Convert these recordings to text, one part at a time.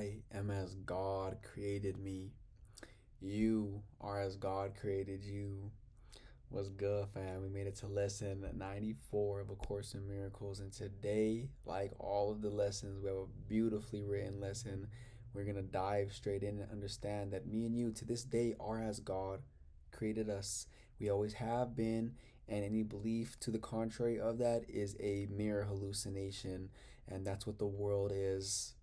I am as God created me. You are as God created you. What's good, fam? We made it to lesson 94 of A Course in Miracles. And today, like all of the lessons, we have a beautifully written lesson. We're going to dive straight in and understand that me and you to this day are as God created us. We always have been, and any belief to the contrary of that is a mere hallucination. And that's what the world is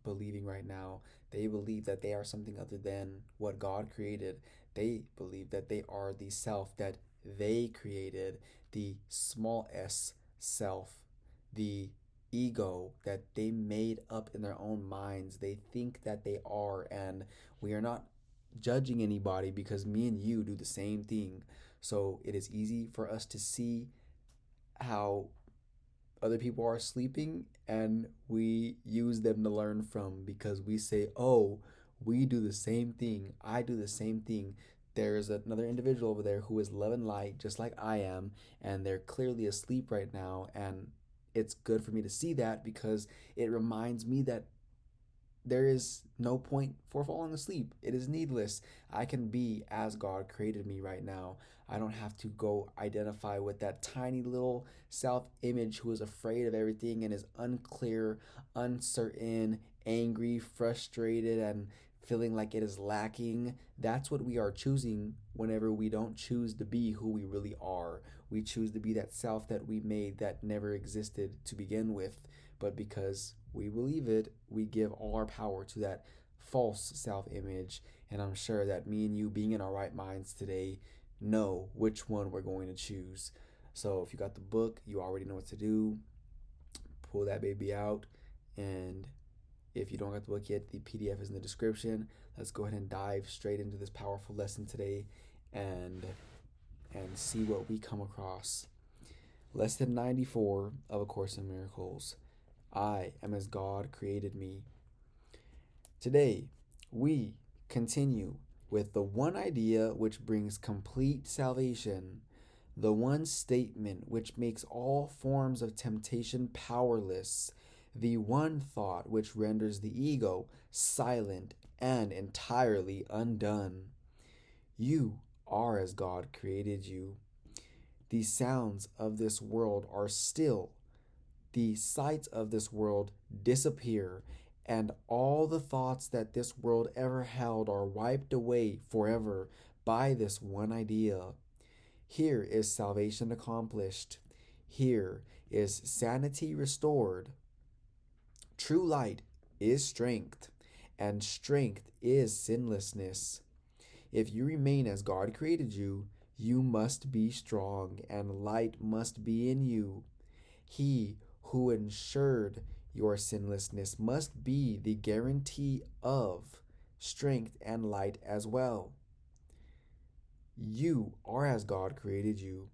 believing right now. They believe that they are something other than what God created. They believe that they are the self that they created, the small s self, the ego that they made up in their own minds. They think that they are, and we are not judging anybody because me and you do the same thing. So it is easy for us to see how other people are sleeping, and we use them to learn from because we say, oh, we do the same thing, I do the same thing. There's another individual over there who is love and light just like I am, and they're clearly asleep right now. And it's good for me to see that because it reminds me that there is no point for falling asleep. It is needless. I can be as God created me right now. I don't have to go identify with that tiny little self image who is afraid of everything and is unclear, uncertain, angry, frustrated, and feeling like it is lacking. That's what we are choosing whenever we don't choose to be who we really are. We choose to be that self that we made that never existed to begin with. But because we believe it, we give all our power to that false self image. And I'm sure that me and you, being in our right minds today, know which one we're going to choose. So if you got the book, you already know what to do. Pull that baby out. And if you don't got the book yet, the PDF is in the description. Let's go ahead and dive straight into this powerful lesson today and see what we come across. Lesson 94 of A Course in Miracles. I am as God created me. Today, we continue with the one idea which brings complete salvation, the one statement which makes all forms of temptation powerless, the one thought which renders the ego silent and entirely undone. You are as God created you. The sounds of this world are still. The sights of this world disappear, and all the thoughts that this world ever held are wiped away forever by this one idea. Here is salvation accomplished. Here is sanity restored. True light is strength, and strength is sinlessness. If you remain as God created you, you must be strong, and light must be in you. He who ensured your sinlessness must be the guarantee of strength and light as well. You are as God created you.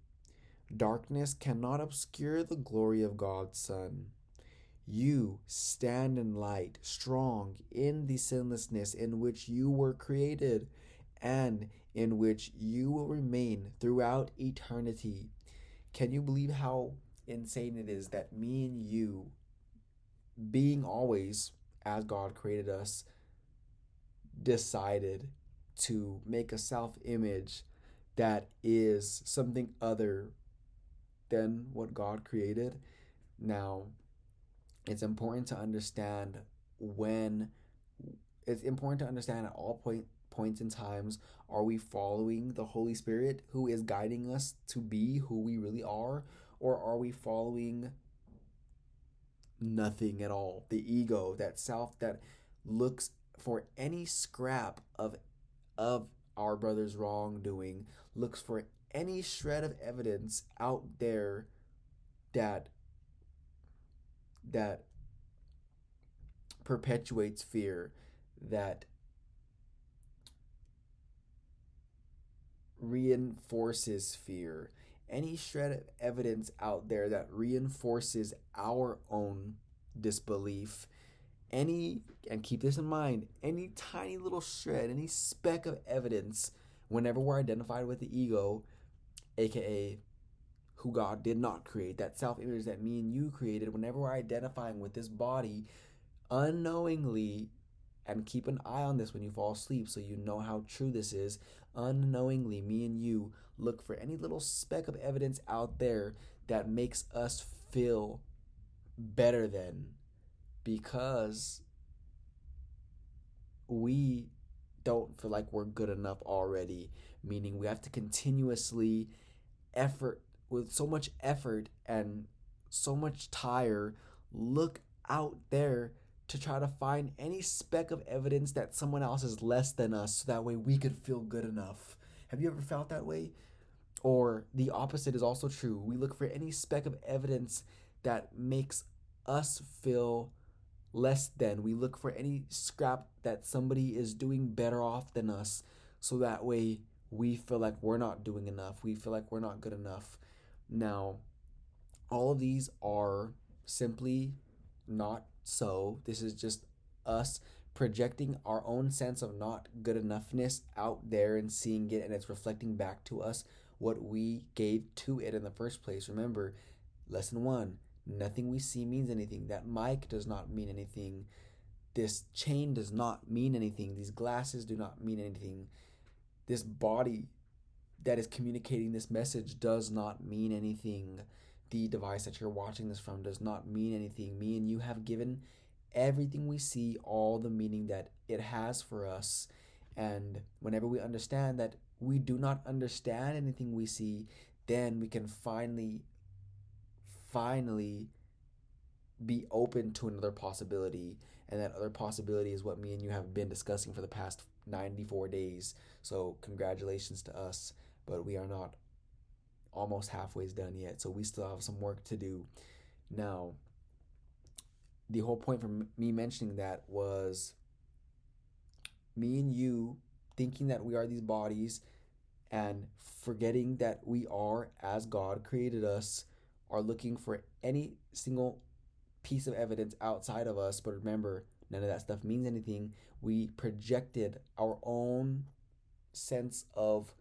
Darkness cannot obscure the glory of God's Son. You stand in light, strong in the sinlessness in which you were created and in which you will remain throughout eternity. Can you believe how insane it is that me and you, being always as God created us, decided to make a self-image that is something other than what God created? Now, it's important to understand at all points in times, are we following the Holy Spirit who is guiding us to be who we really are, or are we following nothing at all? The ego, that self that looks for any scrap of our brother's wrongdoing, looks for any shred of evidence out there that perpetuates fear, that reinforces fear, any shred of evidence out there that reinforces our own disbelief, and keep this in mind, any tiny little shred, any speck of evidence, whenever we're identified with the ego, aka who God did not create, that self-image that me and you created, whenever we're identifying with this body, unknowingly, and keep an eye on this when you fall asleep so you know how true this is. Unknowingly, me and you look for any little speck of evidence out there that makes us feel better than, because we don't feel like we're good enough already, meaning we have to continuously effort, with so much effort and so much tire, look out there to try to find any speck of evidence that someone else is less than us, so that way we could feel good enough. Have you ever felt that way? Or the opposite is also true. We look for any speck of evidence that makes us feel less than. We look for any scrap that somebody is doing better off than us, so that way we feel like we're not doing enough. We feel like we're not good enough. Now, all of these are simply not so. This is just us projecting our own sense of not good enoughness out there and seeing it, and it's reflecting back to us what we gave to it in the first place. Remember, lesson one, nothing we see means anything. That mic does not mean anything. This chain does not mean anything. These glasses do not mean anything. This body that is communicating this message does not mean anything. The device that you're watching this from does not mean anything. Me and you have given everything we see all the meaning that it has for us. And whenever we understand that we do not understand anything we see, then we can finally be open to another possibility. And that other possibility is what me and you have been discussing for the past 94 days. So congratulations to us, but we are not almost halfway done yet. So we still have some work to do. Now, the whole point for me mentioning that was me and you thinking that we are these bodies and forgetting that we are, as God created us, are looking for any single piece of evidence outside of us. But remember, none of that stuff means anything. We projected our own sense of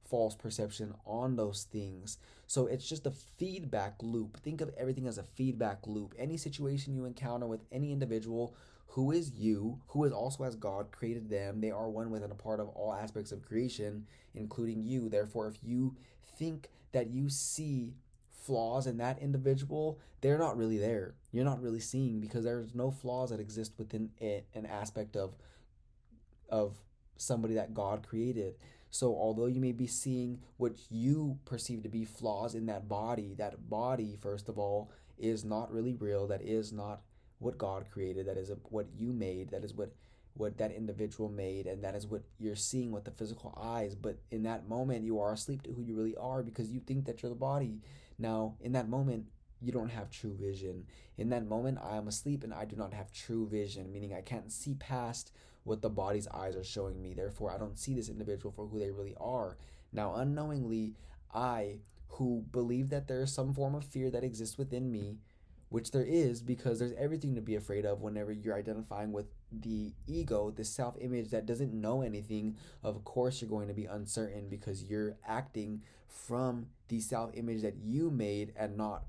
false perception on those things. So it's just a feedback loop. Think of everything as a feedback loop. Any situation you encounter with any individual who is you, who is also as God created them, they are one with and a part of all aspects of creation, including you. Therefore, if you think that you see flaws in that individual, they're not really there. You're not really seeing, because there's no flaws that exist within it, an aspect of somebody that God created. So although you may be seeing what you perceive to be flaws in that body, first of all, is not really real. That is not what God created. That is what you made. That is what that individual made, and that is what you're seeing with the physical eyes. But in that moment, you are asleep to who you really are, because you think that you're the body. Now, in that moment, you don't have true vision. In that moment, I am asleep and I do not have true vision, meaning I can't see past what the body's eyes are showing me. Therefore, I don't see this individual for who they really are. Now, unknowingly, I, who believe that there is some form of fear that exists within me, which there is, because there's everything to be afraid of whenever you're identifying with the ego, the self-image that doesn't know anything. Of course, you're going to be uncertain, because you're acting from the self-image that you made and not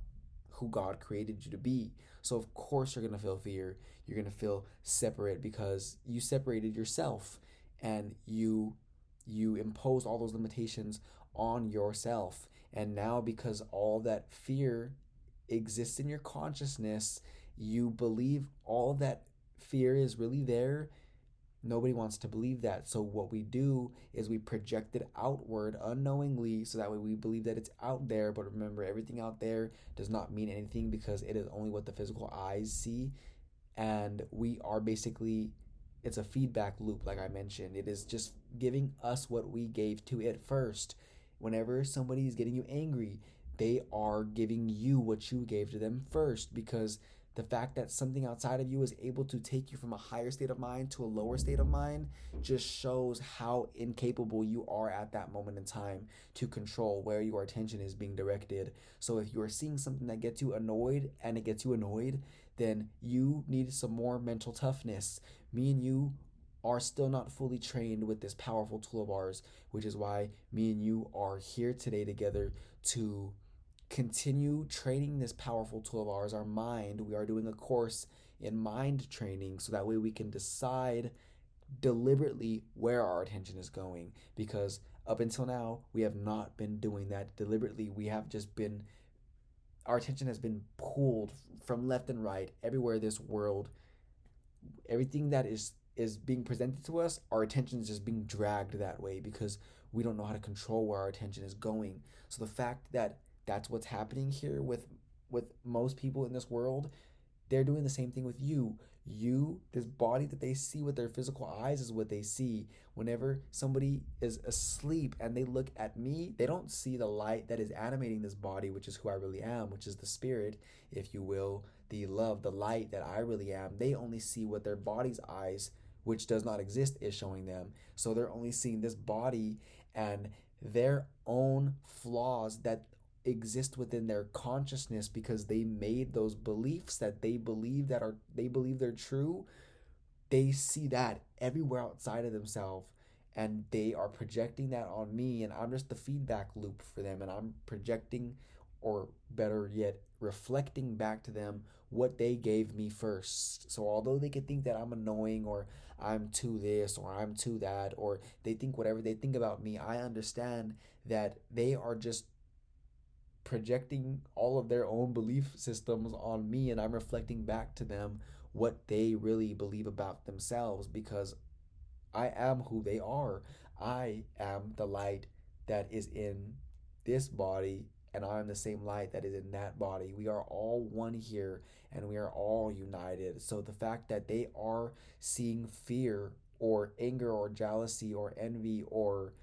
who God created you to be. So of course you're going to feel fear. You're going to feel separate, because you separated yourself, and you impose all those limitations on yourself. And now, because all that fear exists in your consciousness, you believe all that fear is really there. Nobody wants to believe that. So what we do is we project it outward unknowingly, so that way we believe that it's out there. But remember, everything out there does not mean anything, because it is only what the physical eyes see. And we are basically, it's a feedback loop, like I mentioned. It is just giving us what we gave to it first. Whenever somebody is getting you angry, they are giving you what you gave to them first, because the fact that something outside of you is able to take you from a higher state of mind to a lower state of mind just shows how incapable you are at that moment in time to control where your attention is being directed. So if you are seeing something that gets you annoyed, and it gets you annoyed, then you need some more mental toughness. Me and you are still not fully trained with this powerful tool of ours, which is why me and you are here today together to continue training this powerful tool of ours, our mind. We are doing a course in mind training, so that way we can decide deliberately where our attention is going. Because up until now, we have not been doing that deliberately. We have just been, our attention has been pulled from left and right everywhere this world. Everything that is being presented to us, our attention is just being dragged that way because we don't know how to control where our attention is going. So the fact that that's what's happening here with most people in this world, they're doing the same thing with you. This body that they see with their physical eyes is what they see. Whenever somebody is asleep and they look at me, they don't see the light that is animating this body, which is who I really am, which is the spirit, if you will, the love, the light that I really am. They only see what their body's eyes, which does not exist, is showing them. So they're only seeing this body and their own flaws that exist within their consciousness because they made those beliefs that they believe they're true. They see that everywhere outside of themselves, and they are projecting that on me, and I'm just the feedback loop for them, and I'm projecting, or better yet, reflecting back to them what they gave me first. So although they could think that I'm annoying, or I'm too this, or I'm too that, or they think whatever they think about me, I understand that they are just projecting all of their own belief systems on me, and I'm reflecting back to them what they really believe about themselves, because I am who they are. I am the light that is in this body, and I'm the same light that is in that body. We are all one here, and we are all united. So the fact that they are seeing fear or anger or jealousy or envy or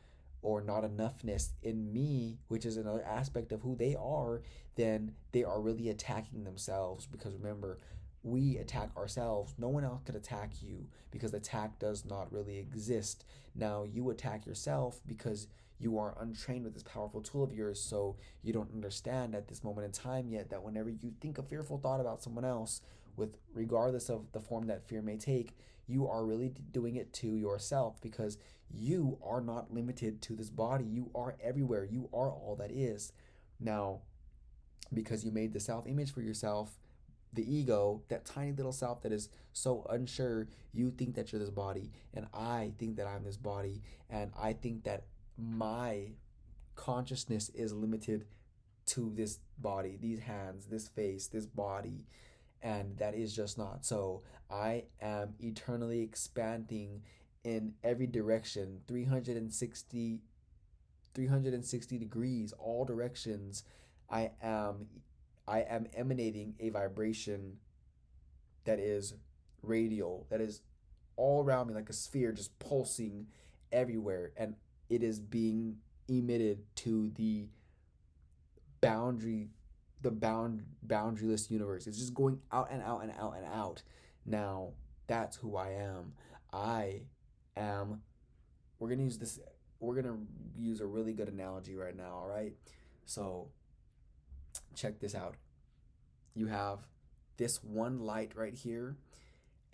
not enoughness in me, which is another aspect of who they are, then they are really attacking themselves. Because remember, we attack ourselves. No one else could attack you because attack does not really exist. Now, you attack yourself because you are untrained with this powerful tool of yours, so you don't understand at this moment in time yet that whenever you think a fearful thought about someone else, with regardless of the form that fear may take, you are really doing it to yourself, because you are not limited to this body. You are everywhere. You are all that is. Now, because you made the self image for yourself, the ego, that tiny little self that is so unsure, you think that you're this body, and I think that I'm this body, and I think that my consciousness is limited to this body, these hands, this face, this body, and that is just not so. I am eternally expanding in every direction, 360 degrees, all directions. I am I am emanating a vibration that is radial, that is all around me like a sphere, just pulsing everywhere, and it is being emitted to boundary boundaryless universe. It's just going out and out and out and out. Now, that's who I am. I am we're gonna use this we're gonna use a really good analogy right now, all right? So check this out. You have this one light right here,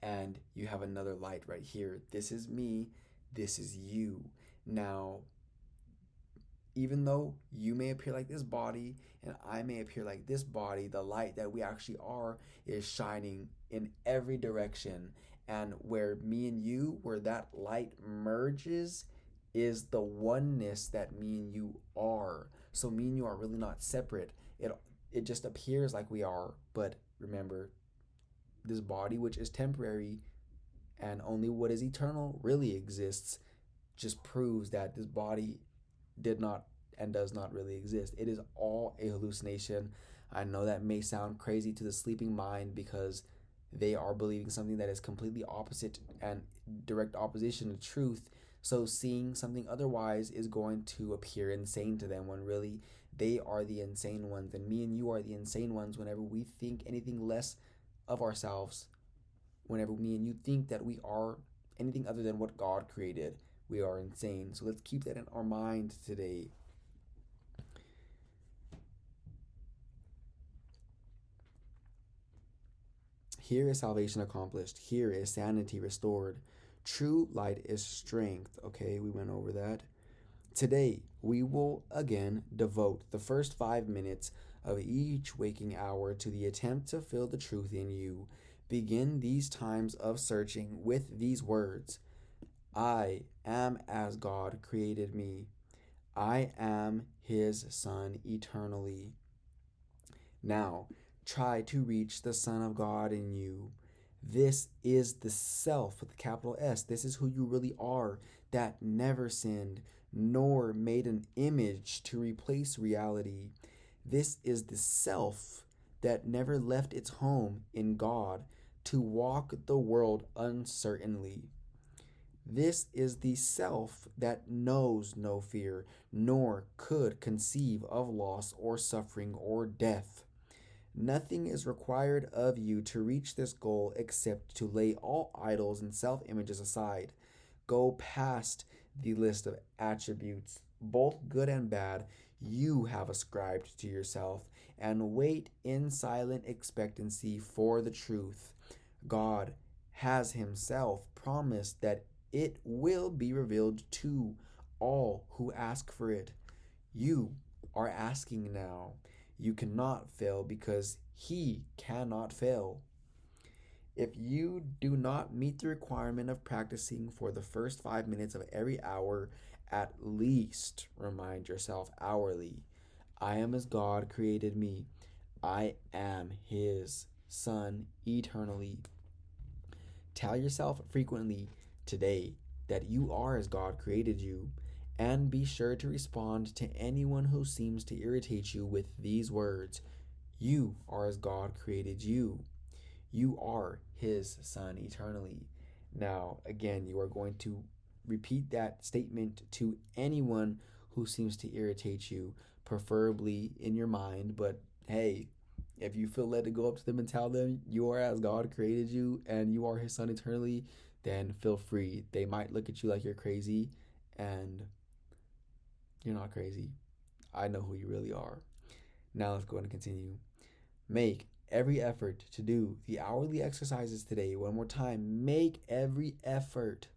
and you have another light right here. This is me, this is you. Now, even though you may appear like this body and I may appear like this body, the light that we actually are is shining in every direction. And where me and you, where that light merges, is the oneness that me and you are. So me and you are really not separate. It just appears like we are, but remember, this body, which is temporary, and only what is eternal really exists, just proves that this body did not and does not really exist. It is all a hallucination. I know that may sound crazy to the sleeping mind because they are believing something that is completely opposite and direct opposition to truth. So seeing something otherwise is going to appear insane to them, when really they are the insane ones, and me and you are the insane ones whenever we think anything less of ourselves. Whenever me and you think that we are anything other than what God created, we are insane. So let's keep that in our mind today. Here is salvation accomplished. Here is sanity restored. True light is strength. Okay, we went over that. Today, we will again devote the first 5 minutes of each waking hour to the attempt to feel the truth in you. Begin these times of searching with these words: I am as God created me. I am his son eternally. Now, try to reach the Son of God in you. This is the self with the capital S. This is who you really are, that never sinned, nor made an image to replace reality. This is the self that never left its home in God to walk the world uncertainly. This is the self that knows no fear, nor could conceive of loss or suffering or death. Nothing is required of you to reach this goal except to lay all idols and self images aside. Go past the list of attributes, both good and bad, you have ascribed to yourself, and wait in silent expectancy for the truth. God has himself promised that it will be revealed to all who ask for it. You are asking now. You cannot fail because he cannot fail. If you do not meet the requirement of practicing for the first 5 minutes of every hour, at least remind yourself hourly: I am as God created me. I am his son eternally. Tell yourself frequently today that you are as God created you, and be sure to respond to anyone who seems to irritate you with these words: You are as God created you. You are his son eternally. Now, again, you are going to repeat that statement to anyone who seems to irritate you, preferably in your mind. But hey, if you feel led to go up to them and tell them you are as God created you and you are his son eternally, then feel free. They might look at you like you're crazy, and you're not crazy. I know who you really are. Now let's go ahead and continue. Make every effort to do the hourly exercises today. One more time. Make every effort.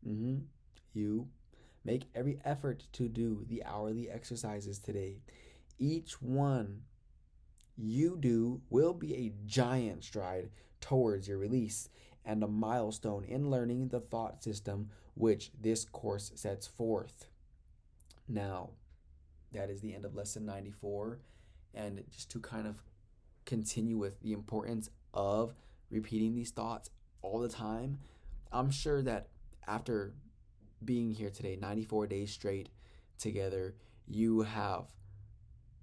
You make every effort to do the hourly exercises today. Each one you do will be a giant stride towards your release and a milestone in learning the thought system which this course sets forth. Now, that is the end of lesson 94. And just to kind of continue with the importance of repeating these thoughts all the time, I'm sure that after being here today, 94 days straight together, you have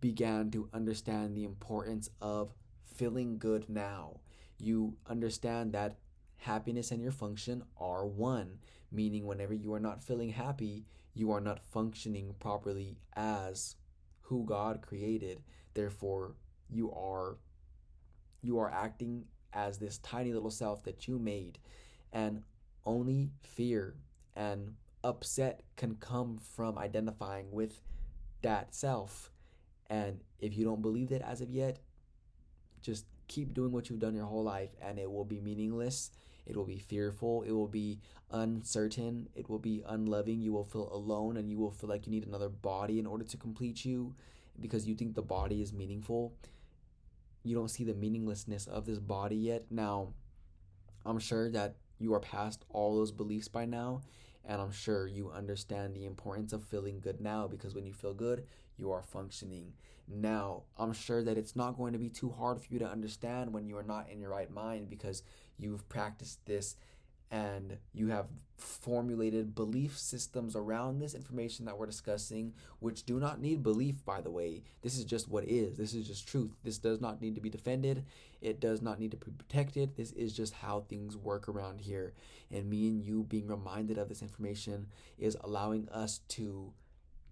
began to understand the importance of feeling good now. You understand that happiness and your function are one, meaning whenever you are not feeling happy, you are not functioning properly as who God created. Therefore, you are acting as this tiny little self that you made, and only fear and upset can come from identifying with that self. And if you don't believe that as of yet, just keep doing what you've done your whole life, and it will be meaningless. It will be fearful. It will be uncertain. It will be unloving. You will feel alone, and you will feel like you need another body in order to complete you because you think the body is meaningful. You don't see the meaninglessness of this body yet. Now, I'm sure that you are past all those beliefs by now, and I'm sure you understand the importance of feeling good now, because when you feel good, you are functioning. Now, I'm sure that it's not going to be too hard for you to understand when you are not in your right mind, because you've practiced this and you have formulated belief systems around this information that we're discussing, which do not need belief, by the way. This is just what is. This is just truth. This does not need to be defended. It does not need to be protected. This is just how things work around here. And me and you being reminded of this information is allowing us to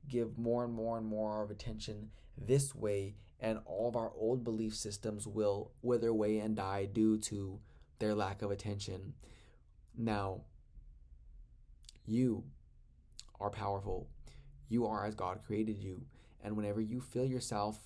give more and more and more of attention this way, and all of our old belief systems will wither away and die due to their lack of attention. Now, you are powerful. You are as God created you. And whenever you feel yourself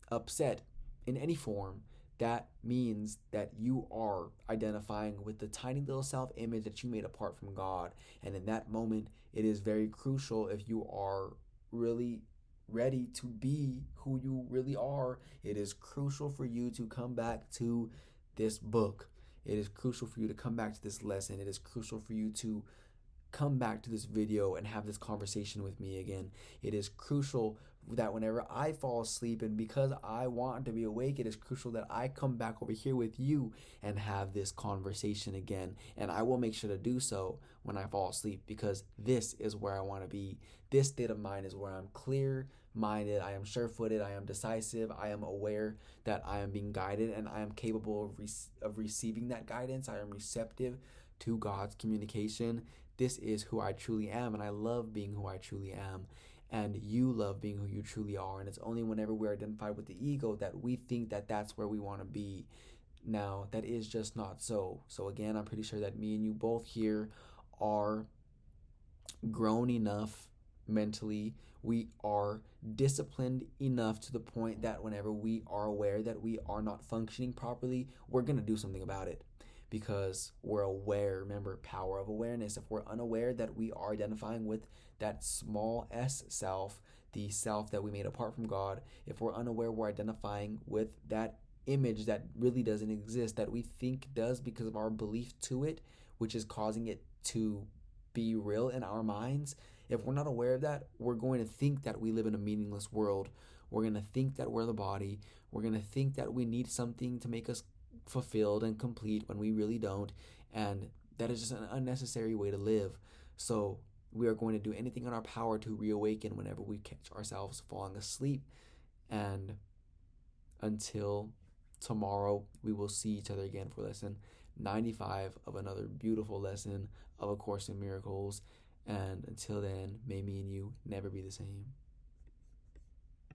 upset in any form, that means that you are identifying with the tiny little self-image that you made apart from God. And in that moment, it is very crucial, if you are really ready to be who you really are, it is crucial for you to come back to this book. It is crucial for you to come back to this lesson. It is crucial for you to come back to this video and have this conversation with me again. It is crucial that whenever I fall asleep, and because I want to be awake, it is crucial that I come back over here with you and have this conversation again. And I will make sure to do so when I fall asleep, because this is where I want to be. This state of mind is where I'm clear minded, I am sure-footed, I am decisive, I am aware that I am being guided, and I am capable of receiving that guidance. I am receptive to God's communication. This is who I truly am, and I love being who I truly am. And you love being who you truly are. And it's only whenever we're identified with the ego that we think that that's where we want to be. Now, that is just not so. So again, I'm pretty sure that me and you both here are grown enough mentally. We are disciplined enough to the point that whenever we are aware that we are not functioning properly, we're going to do something about it. Because we're aware. Remember, power of awareness. If we're unaware that we are identifying with that small s self, the self that we made apart from God, if we're unaware we're identifying with that image that really doesn't exist, that we think does because of our belief to it, which is causing it to be real in our minds. If we're not aware of that, we're going to think that we live in a meaningless world. We're going to think that we're the body. We're going to think that we need something to make us fulfilled and complete when we really don't, and that is just an unnecessary way to live. So we are going to do anything in our power to reawaken whenever we catch ourselves falling asleep. And until tomorrow, we will see each other again for lesson 95 of another beautiful lesson of A Course in Miracles. And until then, may me and you never be the same.